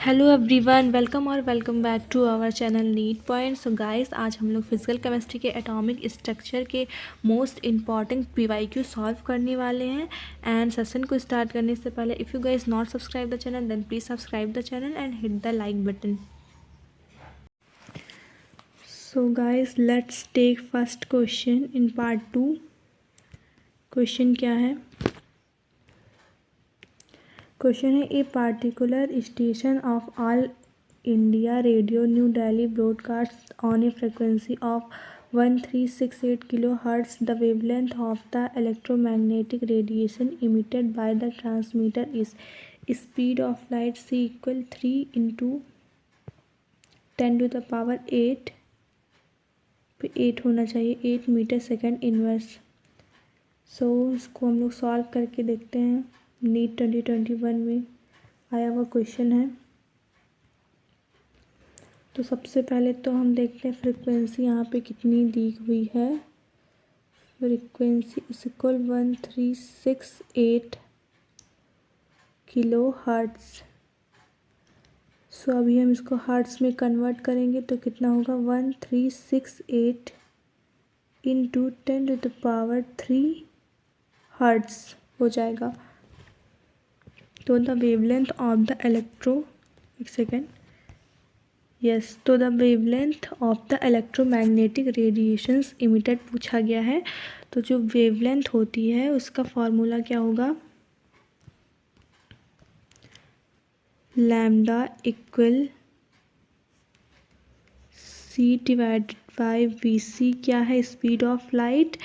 Hello everyone, welcome और welcome back to our channel NEET Point. So guys, आज हम लोग फिजिकल केमिस्ट्री के एटॉमिक स्ट्रक्चर के मोस्ट इम्पॉर्टेंट पीवाईक्यू सॉल्व करने वाले हैं। एंड सेशन को स्टार्ट करने से पहले if you guys not subscribe the channel then please subscribe the channel and hit the like button. So guys, let's take first question in part 2। Question क्या है? Question है, a particular station of All India Radio New Delhi broadcast on a frequency of 1368 kilohertz the wavelength of the electromagnetic radiation emitted by the transmitter is speed of light c equal 3 × 10⁸ पे 8 होना चाहिए 8 metre second inverse. सो इसको हम लोग solve करके देखते हैं। NEET 2021 में आया हुआ क्वेश्चन है। तो सबसे पहले तो हम देखते हैं फ्रिक्वेंसी यहाँ पे कितनी दी हुई है। Frequency is equal 1368 kilohertz. So अभी हम इसको हर्ट्ज़ में कन्वर्ट करेंगे तो कितना होगा 1368 × 10⁻³ हर्ट्ज़ हो जाएगा। तो द वेवलेंथ ऑफ द तो the wavelength of the electromagnetic radiations emitted पूछा गया है। तो जो वेवलेंथ होती है उसका फॉर्मूला क्या होगा? लैम्डा इक्वल c/v/c क्या है? Speed of light.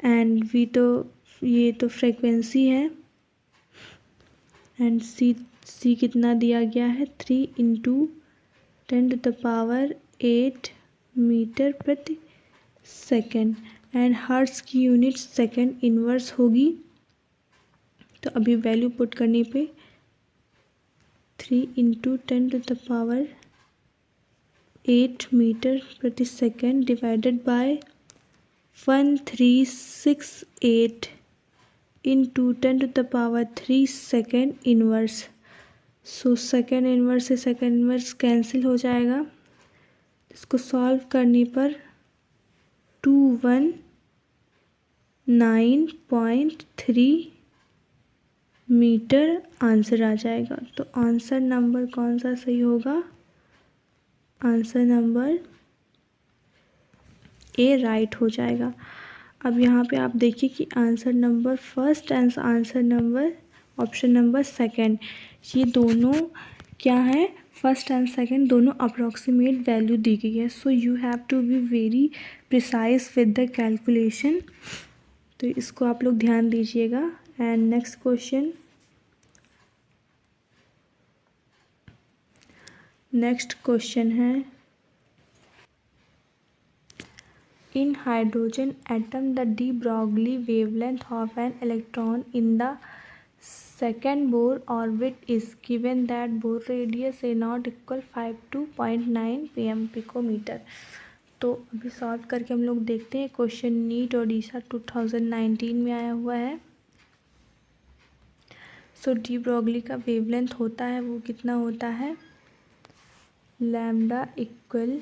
एंड ये तो फ्रीक्वेंसी है। एंड सी कितना दिया गया है? 3 × 10⁸ मीटर प्रति सेकेंड। एंड हर्ट्ज़ की यूनिट सेकेंड इनवर्स होगी। तो अभी वैल्यू पुट करने पे 3 × 10⁸ मीटर प्रति second divided by 1368 × 10⁻³ second inverse. So second inverse से सेकेंड इनवर्स कैंसिल हो जाएगा। इसको सॉल्व करने पर 219.3 मीटर आंसर आ जाएगा। तो आंसर नंबर कौन सा सही होगा? आंसर नंबर ए राइट हो जाएगा। अब यहाँ पे आप देखिए कि answer number first and answer number option number second, ये दोनों क्या है? फर्स्ट एंड सेकंड दोनों अप्रॉक्सीमेट वैल्यू दी गई है। So you have to be very precise with the calculation. तो इसको आप लोग ध्यान दीजिएगा। एंड नेक्स्ट क्वेश्चन, है in hydrogen atom the de Broglie wavelength of an electron in the second Bohr orbit is given that Bohr radius A naught equal 52.9 pm picometer। तो अभी solve करके हम लोग देखते हैं। क्वेश्चन नीट ओडिशा 2019 में आया हुआ है। सो डी ब्रॉगली का वेवलेंथ होता है वो कितना होता है? Lambda equal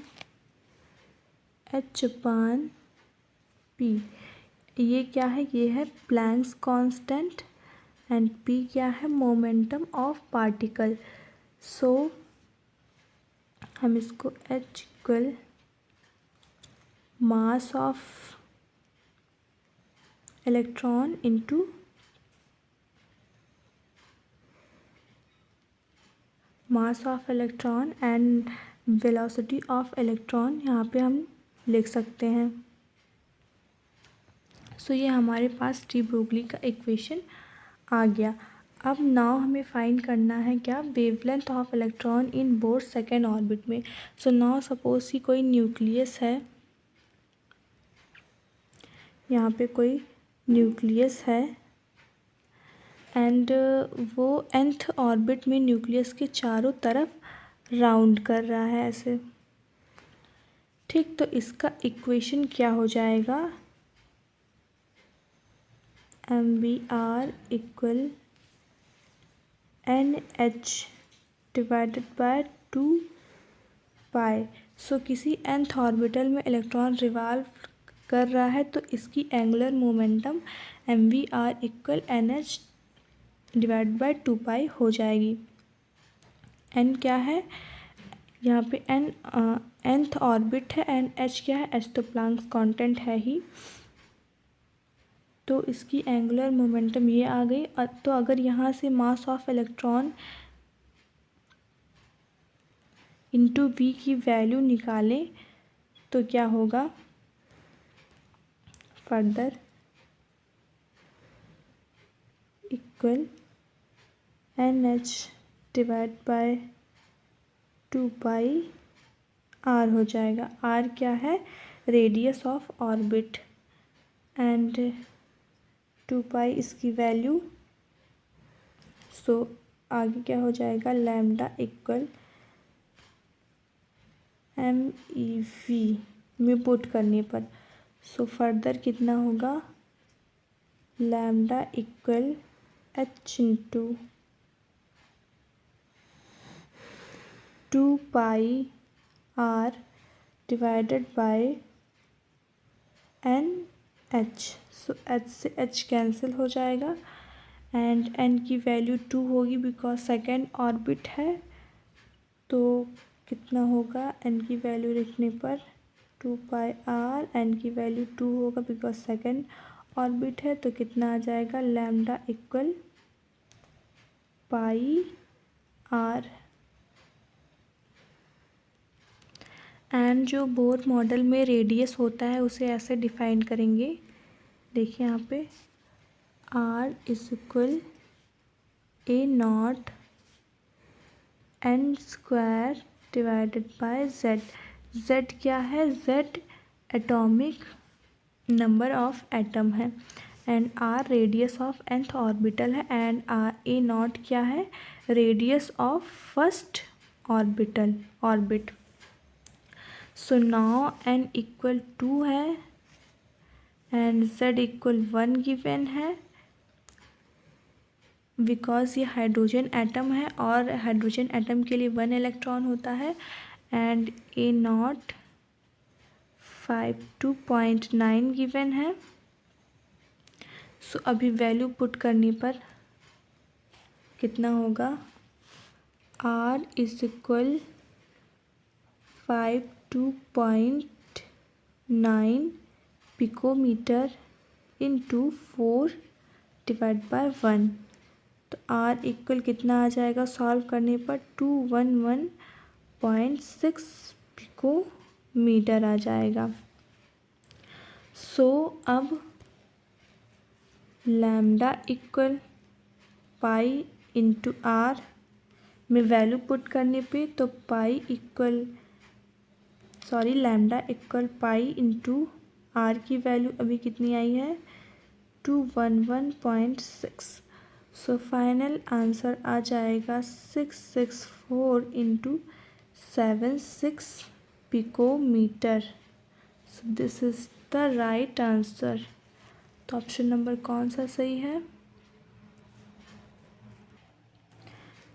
h/p। ये क्या है? ये है प्लैंक्स कांस्टेंट। एंड p क्या है? Momentum of particle. सो हम इसको h equal mass of electron into mass of electron and velocity of electron यहाँ पे हम लिख सकते हैं। सो ये हमारे पास डी ब्रोगली का इक्वेशन आ गया। अब नाउ हमें फाइंड करना है क्या? Wavelength of electron in Bohr second orbit में। सो नाउ सपोज कि कोई न्यूक्लियस है, यहाँ पे कोई न्यूक्लियस है एंड वो nth ऑर्बिट में न्यूक्लियस के चारों तरफ राउंड कर रहा है ऐसे। ठीक, तो इसका इक्वेशन क्या हो जाएगा? mvr equal NH divided by 2 पाई। सो किसी nth ऑर्बिटल में इलेक्ट्रॉन रिवॉल्व कर रहा है तो इसकी angular momentum mvr equal nh divide by 2 पाई हो जाएगी। n क्या है यहाँ पे? nth ऑर्बिट है एंड h क्या है? h तो प्लैंक्स कांस्टेंट है ही, तो इसकी एंगुलर मोमेंटम ये आ गई। तो अगर यहाँ से mass of electron into v की वैल्यू निकालें तो क्या होगा? Further equal NH divide by 2 pi r हो जाएगा। r क्या है? Radius of orbit, and 2 pi इसकी वैल्यू। सो आगे क्या हो जाएगा? लैम्डा इक्वल MEV में पुट करने पर। सो फर्दर कितना होगा? Lambda equal h into 2 pi r divided by NH। So h से h कैंसिल हो जाएगा एंड n की वैल्यू 2 होगी बिकॉज सेकेंड ऑर्बिट है। तो कितना होगा? n की वैल्यू लिखने पर 2 पाई r, n की वैल्यू 2 होगा बिकॉज सेकेंड ऑर्बिट है। तो कितना आ जाएगा? Lambda equal pi r। And जो बोर मॉडल में रेडियस होता है उसे ऐसे डिफाइन करेंगे। देखिए यहाँ पे r is equal A0 n square divided by z। z क्या है? z atomic number of atom है and r radius of nth orbital है एंड A0 क्या है? Radius of first orbit. So now n equal 2 है and z equal 1 given है because ये hydrogen atom है और हाइड्रोजन एटम के लिए 1 इलेक्ट्रॉन होता है एंड A0 52.9 गिवन है। सो अभी वैल्यू पुट करने पर कितना होगा? r is equal 52.9 picometre into 4 divide by 1। तो r इक्वल कितना आ जाएगा? सॉल्व करने पर 211.6 पिकोमीटर आ जाएगा। सो अब lambda equal pi into r में वैल्यू पुट करने पे तो lambda equal pi into r की वैल्यू अभी कितनी आई है? 211.6। सो फाइनल आंसर आ जाएगा 664 into 76 picometre. So this is the right answer. तो ऑप्शन नंबर कौन सा सही है?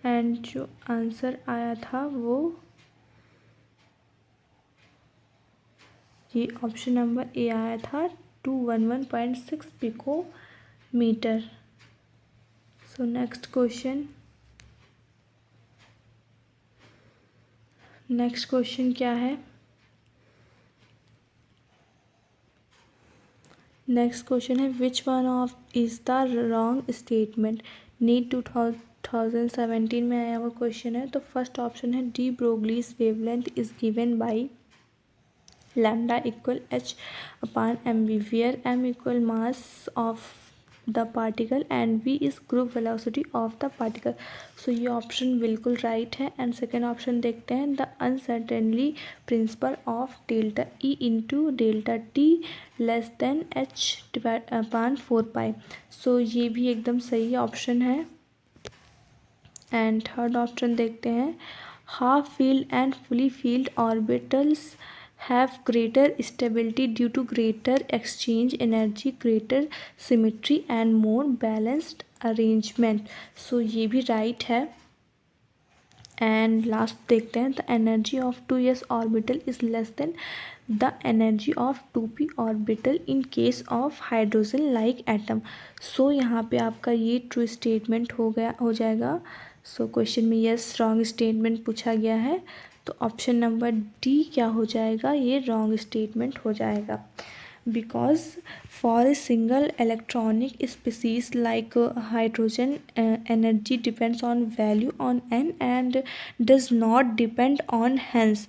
एंड जो आंसर आया था वो ये ऑप्शन नंबर ए आया था 211.6 पिकोमीटर। सो नेक्स्ट क्वेश्चन क्या है? नेक्स्ट क्वेश्चन है which one of is the wrong statement. NEET 2017 में आया हुआ क्वेश्चन है। तो फर्स्ट ऑप्शन है de Broglie's wavelength is given by lambda equal h upon mv where m equal mass of the particle and v is group velocity of the particle. So ये option बिल्कुल right है। And second option देखते हैं the uncertainty principle of delta E into delta T less than h divide upon 4 pi. So ये भी एकदम सही option है। एंड थर्ड ऑप्शन देखते हैं half field and fully field orbitals have greater stability due to greater exchange energy, greater symmetry and more balanced arrangement। So ये भी right है। एंड लास्ट देखते हैं, the energy of 2s orbital is less than the energy of 2p orbital in case of hydrogen like atom. So यहाँ पे आपका ये true statement हो जाएगा। सो क्वेश्चन में यस रॉन्ग स्टेटमेंट पूछा गया है, तो ऑप्शन नंबर डी क्या हो जाएगा, ये रॉन्ग स्टेटमेंट हो जाएगा। Because for a single electronic species like hydrogen energy depends on value on n and does not depend on hence.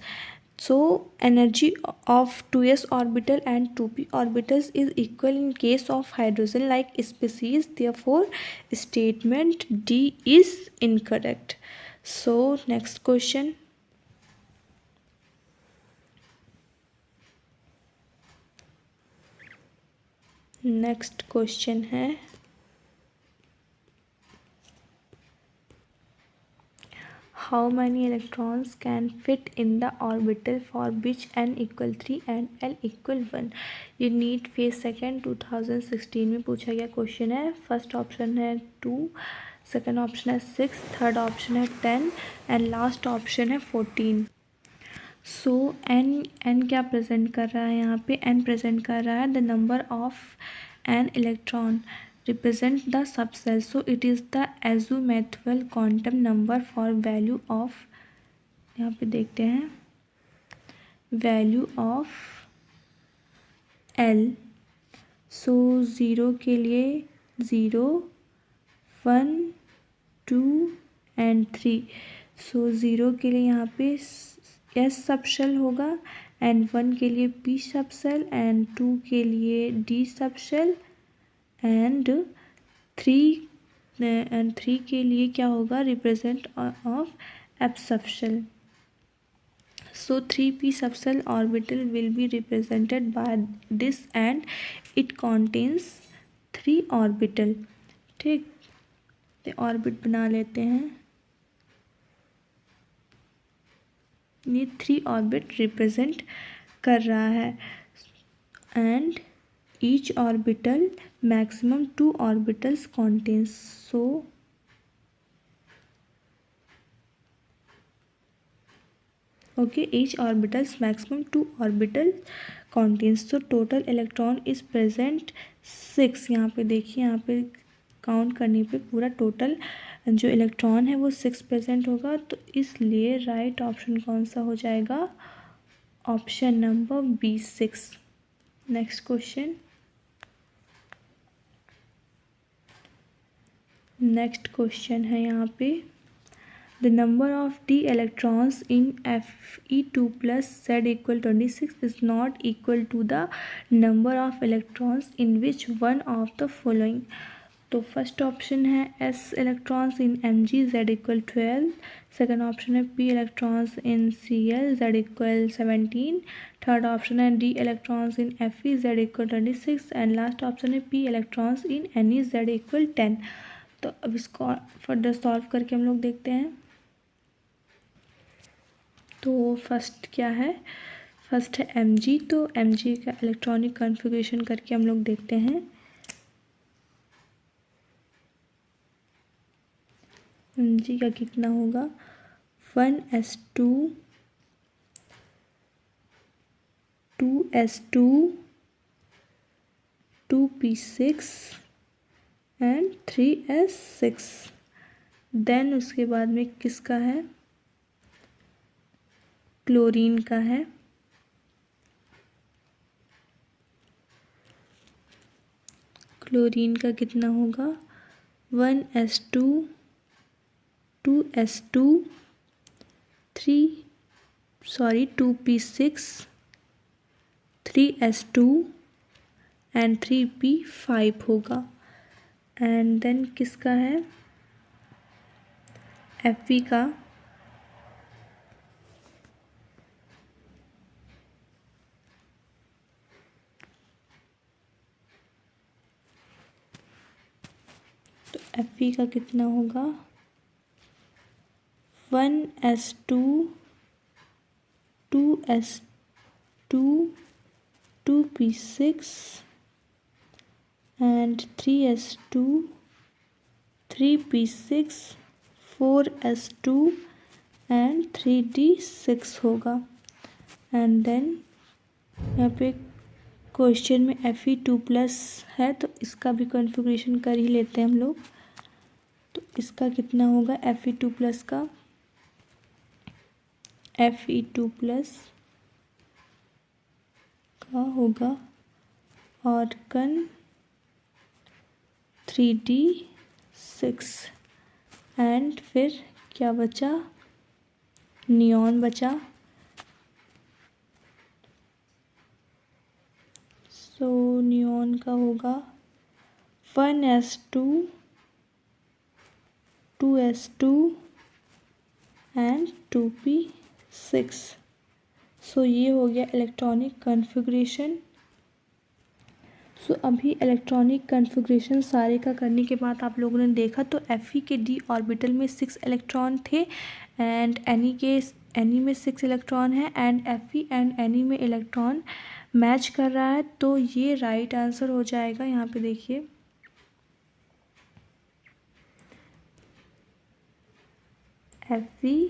So energy of 2s orbital and 2p orbitals is equal in case of hydrogen like species, therefore statement D is incorrect. So next question. Next question है, how many electrons can fit in the orbital for which n equal 3 and l equal 1। ये NEET phase second 2016 में पूछा गया question है। First option है 2, second option है 6, third option है 10 and last option है 14। सो n क्या प्रेजेंट कर रहा है, यहाँ पे n प्रेजेंट कर रहा है the number of an electron represent the subcell, so it is the azimuthal quantum number for value of, यहाँ पे देखते हैं value of L। So zero के लिए 0, 1, 2 एंड 3। सो ज़ीरो के लिए यहाँ पे S सबशेल होगा एंड 1 के लिए P सबशेल एंड 2 के लिए D सबशेल एंड 3 के लिए क्या होगा, represent of F subshell. So 3p subshell orbital will be represented by this and it contains 3 orbital. ठीक, तो ऑर्बिट बना लेते हैं, ये 3 ऑर्बिट रिप्रेजेंट कर रहा है and each orbital maximum 2 orbitals contains, so okay, each orbitals maximum 2 orbital contains, so total electron is present 6। यहाँ पे देखिए, यहाँ पे काउंट करने पे पूरा टोटल जो इलेक्ट्रॉन है वो 6 प्रेजेंट होगा, तो इसलिए राइट ऑप्शन कौन सा हो जाएगा, option number B 6। Next question, next question है यहाँ पे, the number of d electrons in Fe2 plus Z equal 26 is not equal to the number of electrons in which one of the following. तो first option है S electrons in Mg Z equal 12, second option है P electrons in Cl Z equal 17, third option है D electrons in Fe Z equal 26 and last option है P electrons इन Ne Z equal 10। तो अब इसको further solve करके हम लोग देखते हैं। तो फर्स्ट क्या है, फर्स्ट है Mg, तो Mg का इलेक्ट्रॉनिक कॉन्फ़िगरेशन करके हम लोग देखते हैं। Mg का कितना होगा, 1s2 2s2 2p6 and 3s6। Then उसके बाद में किसका है, क्लोरीन का है, क्लोरीन का कितना होगा, 1s2 2s2 2p6 3s2 and 3p5 होगा। एंड देन किसका है, Fe का, तो Fe का कितना होगा, 1s2 2s2 2p6 and 3s2 3p6 4s2 and 3d6 होगा। एंड देन यहाँ पे क्वेश्चन में Fe2+ है तो इसका भी कॉन्फ़िगरेशन कर ही लेते हैं हम लोग। तो इसका कितना होगा Fe2+ का, Fe2+ का होगा आर्गन 3d6 एंड फिर क्या बचा, नियॉन बचा। सो नियॉन का होगा 1s2 2s2 एंड 2p6। सो ये हो गया इलेक्ट्रॉनिक कॉन्फ़िगरेशन। सो अभी इलेक्ट्रॉनिक कॉन्फ़िगरेशन सारे का करने के बाद आप लोगों ने देखा तो Fe के d ऑर्बिटल में 6 इलेक्ट्रॉन थे एंड Ne में 6 इलेक्ट्रॉन है एंड Fe एंड Ne में इलेक्ट्रॉन मैच कर रहा है। तो ये राइट आंसर हो जाएगा। यहाँ पे देखिए Fe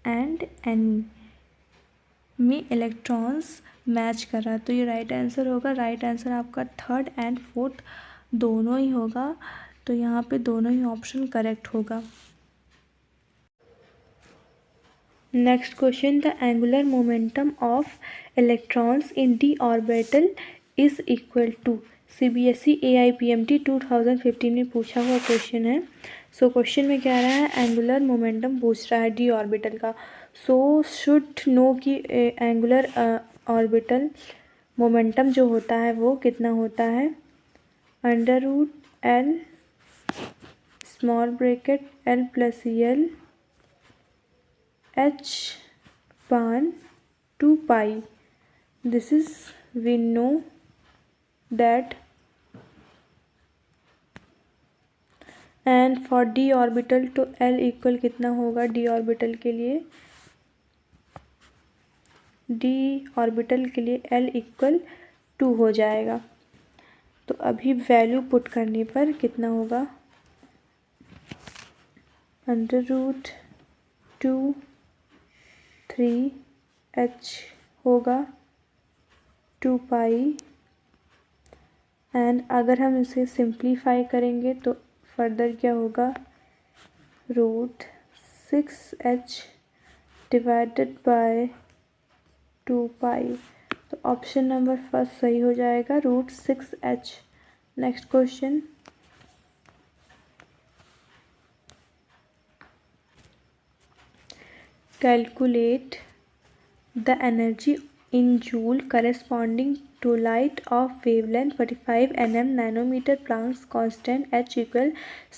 एंड Ne में इलेक्ट्रॉन्स मैच कर रहा है तो ये राइट आंसर होगा। राइट आंसर आपका थर्ड एंड फोर्थ दोनों ही होगा। तो यहाँ पे दोनों ही ऑप्शन करेक्ट होगा। Next question, the angular momentum of electrons in d orbital is equal to. CBSE AIPMT 2015 में पूछा हुआ क्वेश्चन है। सो क्वेश्चन में क्या रहा है, एंगुलर मोमेंटम पूछ रहा है d ऑर्बिटल का। सो शुड नो कि एंगुलर ऑर्बिटल मोमेंटम जो होता है वो कितना होता है, √L small bracket L + L h/2π. This is we know that. And for d orbital तो L इक्वल कितना होगा d ऑर्बिटल के लिए, d ऑर्बिटल के लिए L इक्वल 2 हो जाएगा। तो अभी वैल्यू पुट करने पर कितना होगा, √2(3h) होगा 2π। एंड अगर हम इसे सिंप्लीफाई करेंगे तो फर्दर क्या होगा, √6h डिवाइडेड बाय 2π। तो ऑप्शन नंबर फर्स्ट सही हो जाएगा, √6h। Next question, calculate the energy in joule corresponding to light of wavelength 45 nm nanometer Planck's constant h equal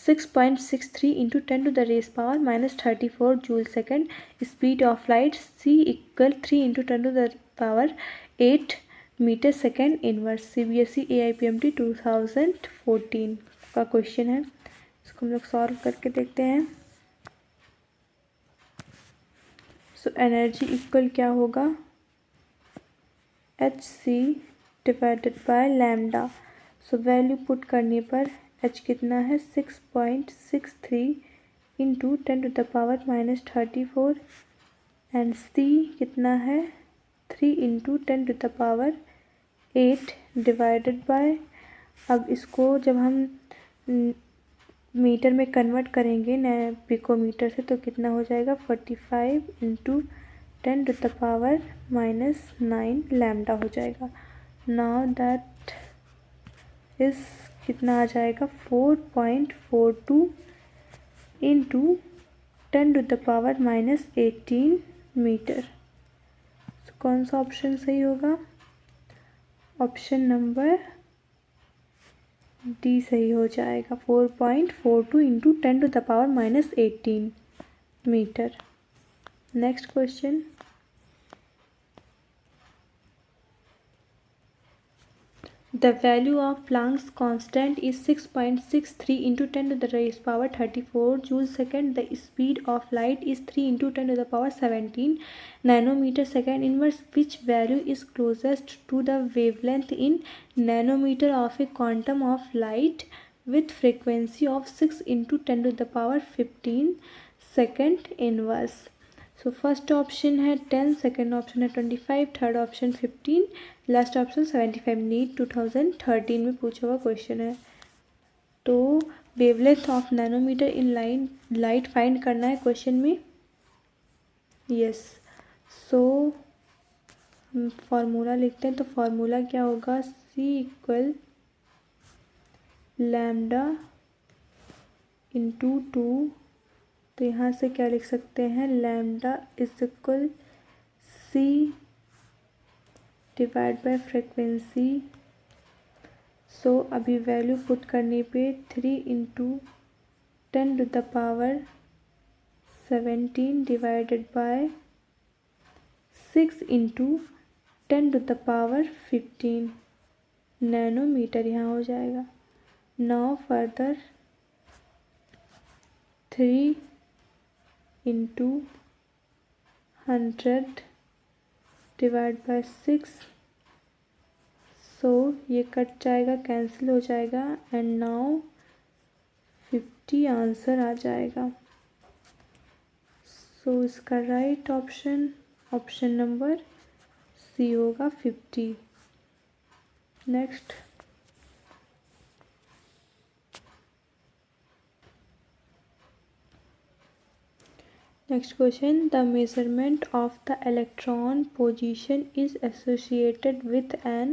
6.63 into 10 to the raised power minus 34 joule second, speed of light c equal 3 into 10 to the power 8 meter second inverse। CBSE AIPMT 2014 का question है। इसको हम लोग solve करके देखते हैं। So energy equal क्या होगा, hc divided by lambda. So value put करने पर h कितना है 6.63 into 10 to the power -34 and c कितना है 3 into 10 to the power 8 divided by, अब इसको जब हम मीटर में कन्वर्ट करेंगे न पिकोमीटर से तो कितना हो जाएगा 45 into 10 to the power -9 lambda हो जाएगा। नाउ दैट इस कितना आ जाएगा 4.42 into 10 to the power -18 metre. तो कौन सा ऑप्शन सही होगा, ऑप्शन नंबर डी सही हो जाएगा, 4.42 into 10 to the power -18 metre. Next question, the value of Planck's constant is 6.63 into 10 to the raised power 34 joule second. The speed of light is 3 into 10 to the power 17 nanometer second inverse. Which value is closest to the wavelength in nanometer of a quantum of light with frequency of 6 into 10 to the power 15 second inverse? So first option है 10, second option है 25, third option 15, last option 75। NEET 2013 में पूछा हुआ question है। तो wavelength of nanometre in light find करना है question में। यस, सो हम फार्मूला लिखते हैं। तो फार्मूला क्या होगा, C इक्वल लैम्डा इंटू 2। तो यहाँ से क्या लिख सकते हैं, lambda is equal C divide by frequency. So अभी वैल्यू पुट करने पे 3 into 10 to the power 17 divided by 6 into 10 to the power 15 nanometre यहाँ हो जाएगा। Now further 3 into 100 divide by 6। So ये कट जाएगा, कैंसिल हो जाएगा एंड नाउ 50 आंसर आ जाएगा। सो इसका राइट ऑप्शन नंबर सी होगा 50। Next question, the measurement of the electron position is associated with an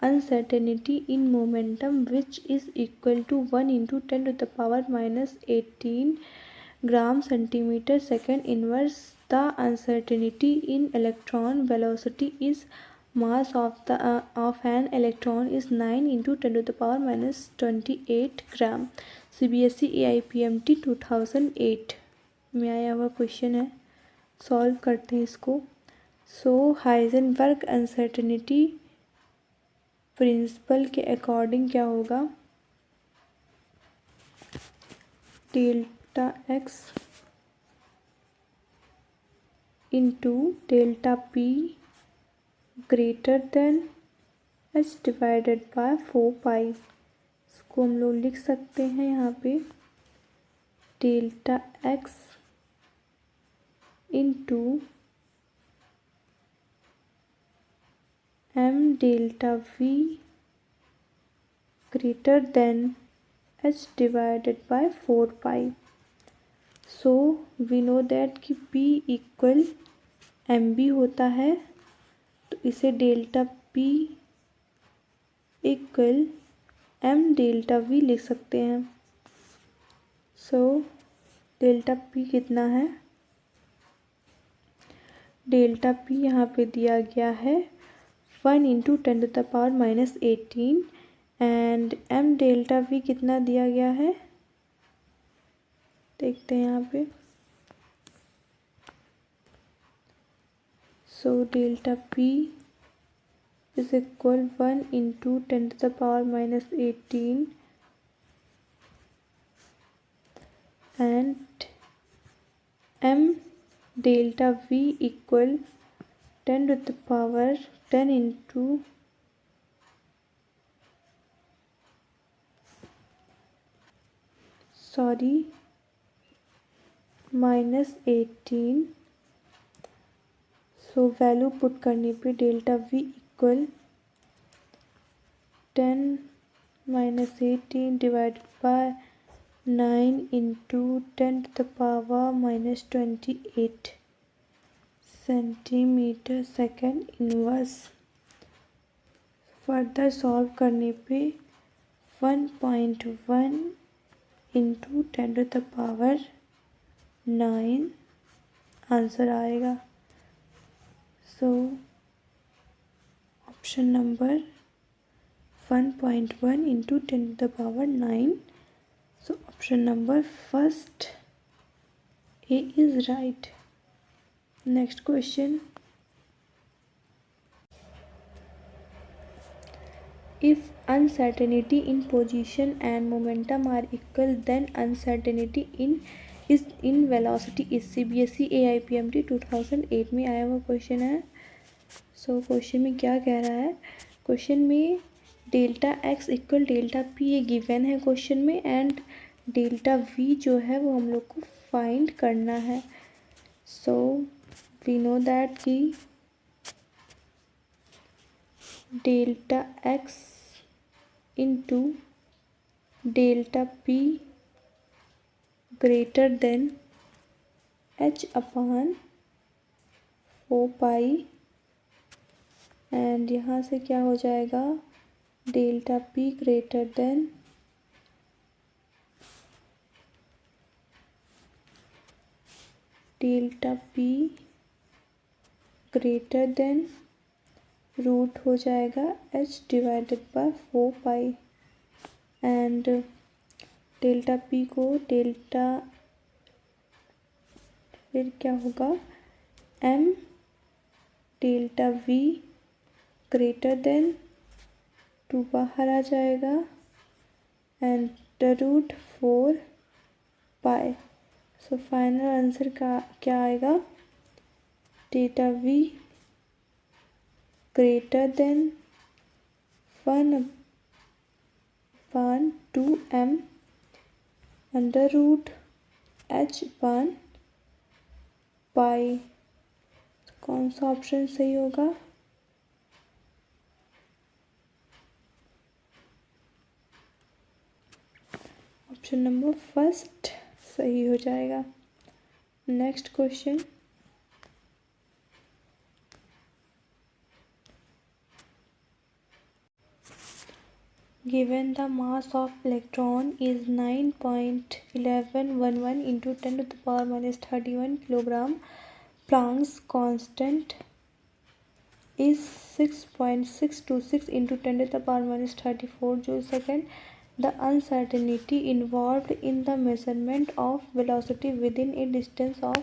uncertainty in momentum which is equal to 1 into 10 to the power minus 18 gram centimeter second inverse. The uncertainty in electron velocity is mass of an electron is 9 into 10 to the power minus 28 gram. CBSE AIPMT 2008 में आया हुआ question है। Solve करते हैं इसको। सो Heisenberg uncertainty principle के according क्या होगा, delta x into delta P greater than H divided by 4 पाई। इसको हम लोग लिख सकते हैं यहाँ पे delta x into m delta v greater than h divided by 4 pi. So we know that कि p equal mb होता है, तो इसे delta p equal m delta v लिख सकते हैं। सो डेल्टा p कितना है, डेल्टा p यहाँ पे दिया गया है 1 into 10 to the power minus 18 and m delta v कितना दिया गया है, देखते हैं यहाँ पे। So delta p is equal 1 into 10 to the power minus 18 and m delta v equal 10 to the power 10 into minus 18। So value put करने पे delta v equal 10 minus 18 divide by 9 into 10 to the power minus 28 centimetre second inverse. Further solve करने पे 1.1 into 10 to the power 9 answer आएगा। So option number 1.1 into 10 to the power 9। So option number first A is right. Next question, if uncertainty in position and momentum are equal then uncertainty in velocity is। CBSE AIPMT 2008 में आया हुआ question है। सो question में क्या कह रहा है, question में delta X equal delta P ये गिवन है क्वेश्चन में एंड डेल्टा वी जो है वो हम लोग को फाइंड करना है। सो वी नो दैट कि delta x into delta P greater than H upon 4 pi, and यहाँ से क्या हो जाएगा, delta P greater than root हो जाएगा H divided by 4 pi, and delta P को डेल्टा, फिर क्या होगा, M delta V greater than 2 बाहर आ जाएगा, and √ 4 pi. So final answer का क्या आएगा, delta V greater than 1/2m √h/पाई। कौन सा ऑप्शन सही होगा, ऑप्शन नंबर फर्स्ट सही हो जाएगा। Next question, given the mass of electron is 9.1111 into 10 to the power minus 31 kilogram, Planck's constant is 6.626 into 10 to the power minus 34 joule second. The uncertainty involved in the measurement of velocity within a distance of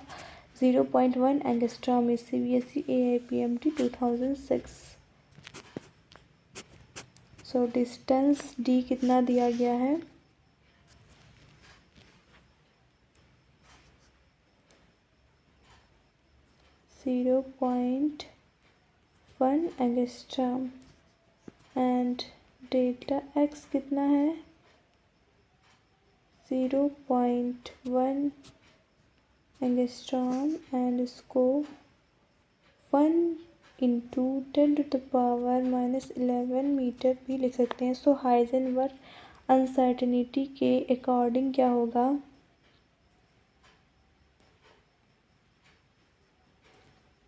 0.1 angstrom is CBSE AIPMT 2006। So distance D कितना दिया गया है, 0.1 angstrom, and delta x कितना है, 0.1 angstrom, and इसको 1 into 10 to the power minus 11 metre भी लिख सकते हैं। सो हाइजेनबर्ग अनसर्टेनिटी के अकॉर्डिंग क्या होगा,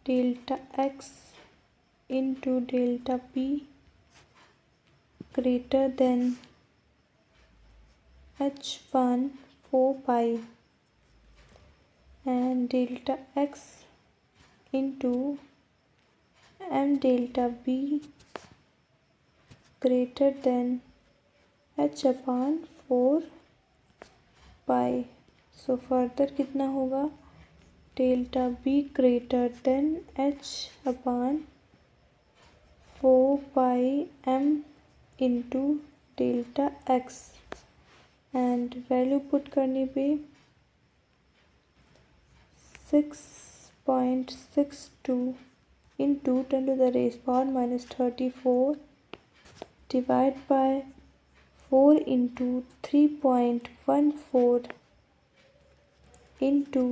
delta x into delta P greater than h/4 pi, and delta x into m delta b greater than h/4 pi. So further कितना होगा, delta b greater than h/4 pi m into delta X, and value put करने पे 6.62 into 10 to the raised power minus 34 divided by 4 into 3.14 into,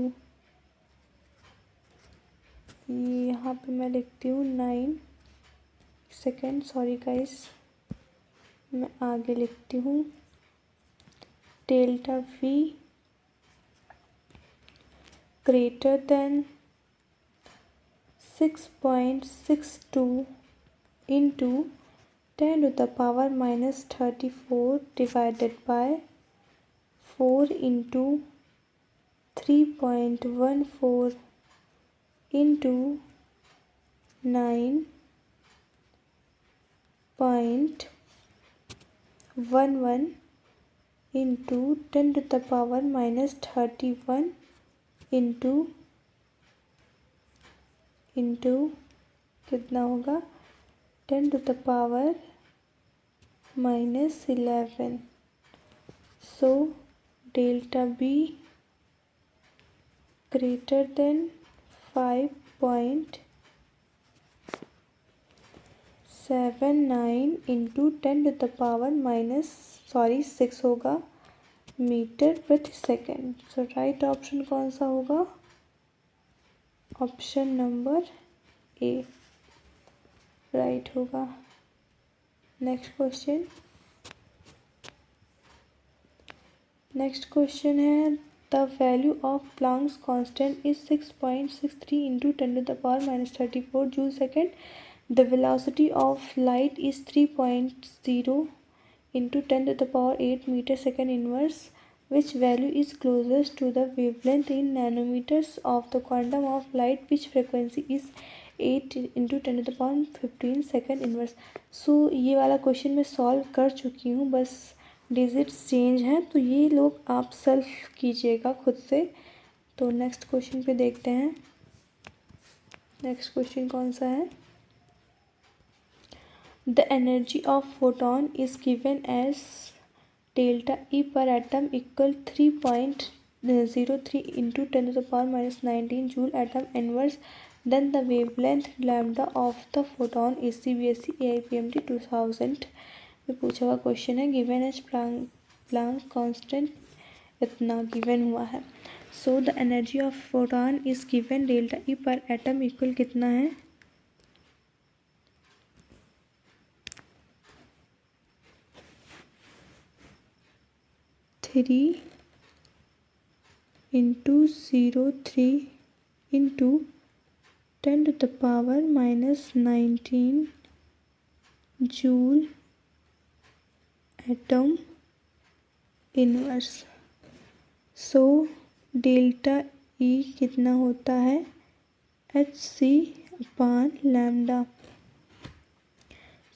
यहाँ पे मैं लिखती हूँ 9 second, sorry guys, मैं आगे लिखती हूँ, delta V greater than 6.62 into 10 to the power minus 34 divided by 4 into 3.14 into 9.11 into 10 to the power minus 31 into कितना होगा, 10 to the power minus 11। So delta be greater than 5.79 into 10 to the power minus 6 होगा metre प्रति second. सो right option कौन सा होगा, option number A right होगा। Next question है the value of Planck's constant is 6.63 into 10⁻⁻34 joule second. The velocity of light is 3.0 into 10⁸ metre second inverse. Which value is closest to the wavelength in nanometers of the quantum of light? Which frequency is 8 into 10⁻15 second inverse. So ये वाला question मैं solve कर चुकी हूँ, बस digits change हैं, तो ये लोग आप सेल्फ कीजिएगा खुद से। तो नेक्स्ट क्वेश्चन पे देखते हैं। नेक्स्ट क्वेश्चन कौन सा है? The energy of photon is given as delta E per atom equal 3.03 into 10⁻⁻19 joule atom inverse. Then the wavelength lambda of the photon is CBSE AIPMT 2000 में पूछा हुआ क्वेश्चन है। गिवन एज प्लैंक कांस्टेंट इतना given हुआ है। So the energy of photon is given delta E per atom equal कितना है? 3 into 03 into 10⁻⁻19 joule atom inverse. So delta E कितना होता है? HC/लैम्डा।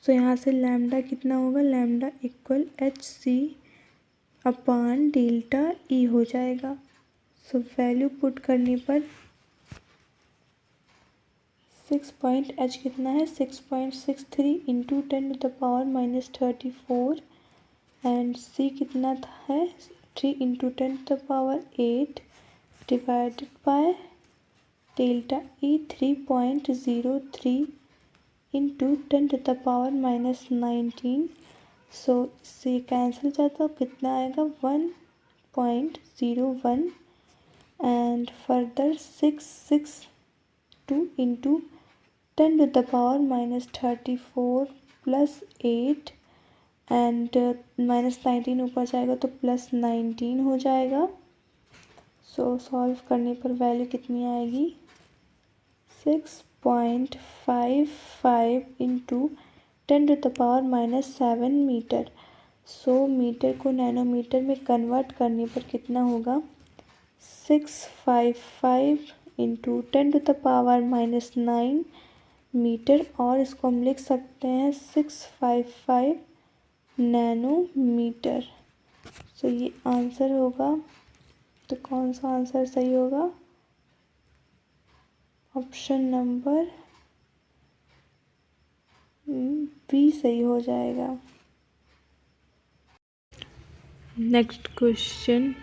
सो यहाँ से लैम्डा कितना होगा? लैम्डा इक्वल HC/डेल्टा ई हो जाएगा। सो वैल्यू पुट करने पर 6 कितना है? 6.63 इंटू 10⁻⁻34 एंड C कितना है? 3 into 10⁸ divided by delta E 3.03 into 10⁻⁻19। सो इससे कैंसिल जाता है, कितना आएगा? 1.01 and further 662 into 10⁻⁻34 plus 8 and -19 ऊपर जाएगा तो +19 हो जाएगा। सो सॉल्व करने पर वैल्यू कितनी आएगी? 6.55 इंटू 10⁻⁻7 मीटर। सो मीटर को नैनोमीटर में कन्वर्ट करने पर कितना होगा? 655 इंटू 10⁻⁻9 मीटर, और इसको हम लिख सकते हैं 655 नैनोमीटर। सो ये आंसर होगा। तो कौन सा आंसर सही होगा? ऑप्शन नंबर बी सही हो जाएगा। Next question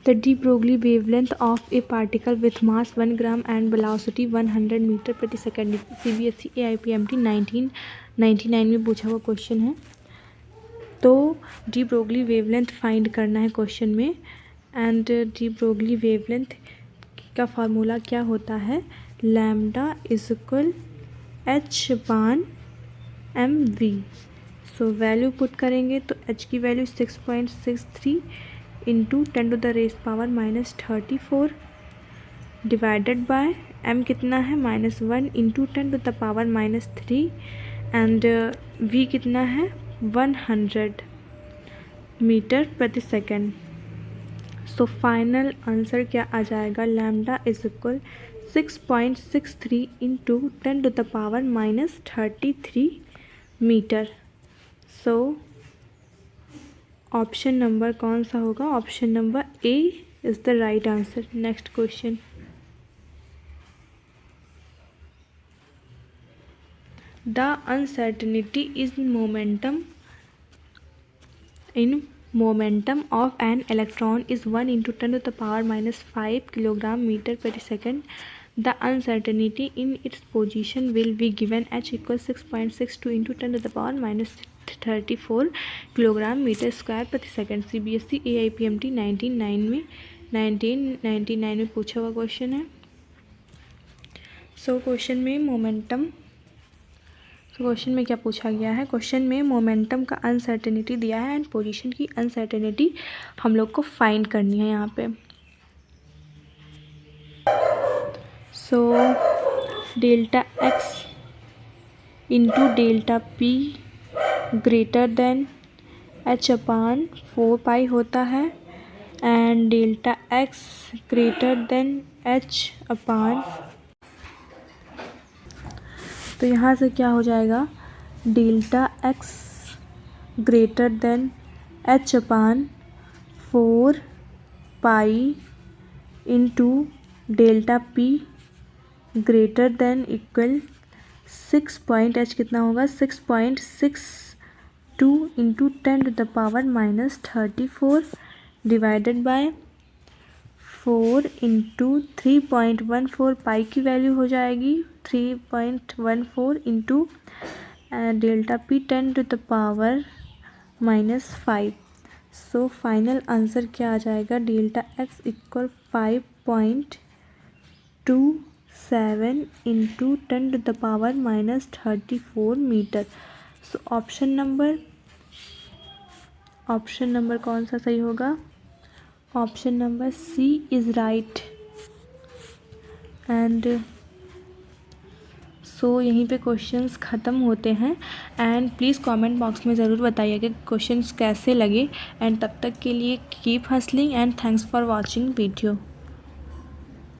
The de Broglie wavelength of a particle with mass 1 gram and velocity 100 metre प्रति सेकेंड। CBSE AIPMT 1999 में पूछा हुआ क्वेश्चन है। तो de Broglie wavelength फाइंड करना है क्वेश्चन में। एंड de Broglie wavelength का फार्मूला क्या होता है? Lambda is equal h/mv। So value put करेंगे तो h की value 6.63 into 10⁻⁻34 divided bye m कितना है? -1 इंटू 10⁻⁻3 एंड v कितना है? 100 मीटर प्रति सेकेंड। सो फाइनल आंसर क्या आ जाएगा? Lambda is equal 6.63 into 10⁻⁻33 metre. So option number कौन सा होगा? Option number A is the right answer. Next question the uncertainty is momentum of an electron is 1 into 10⁻⁵ kilogram meter per second. The uncertainty in its position will be given h equals 6.62 into 10⁻⁻34 kilogram metre square प्रति second. CBSE AIPMT 1999 में 1999 में पूछा हुआ question है। सो question में क्या पूछा गया है? क्वेश्चन में मोमेंटम का अनसर्टेनिटी दिया है एंड पोजीशन की अनसर्टेनिटी हम लोग को फाइंड करनी है यहाँ पे। So delta x into delta P greater than H upon 4 pi होता है and delta x greater than H upon, तो यहाँ से क्या हो जाएगा? Delta x greater than H upon 4 pi into delta P greater than equal 6 कितना होगा? 6.62 into 10⁻⁻34 divided by 4 into 3.14 pi की वैल्यू हो जाएगी 3.14 into delta p 10⁻⁻5। So final answer क्या आ जाएगा? Delta X equal 5.27 into 10⁻⁻34 metre. So option number कौन सा सही होगा? Option number C is right. And so यहीं पे क्वेश्चंस ख़त्म होते हैं। एंड प्लीज़ कमेंट बॉक्स में ज़रूर बताइए कि क्वेश्चंस कैसे लगे। एंड तब तक के लिए keep hustling and thanks for watching video.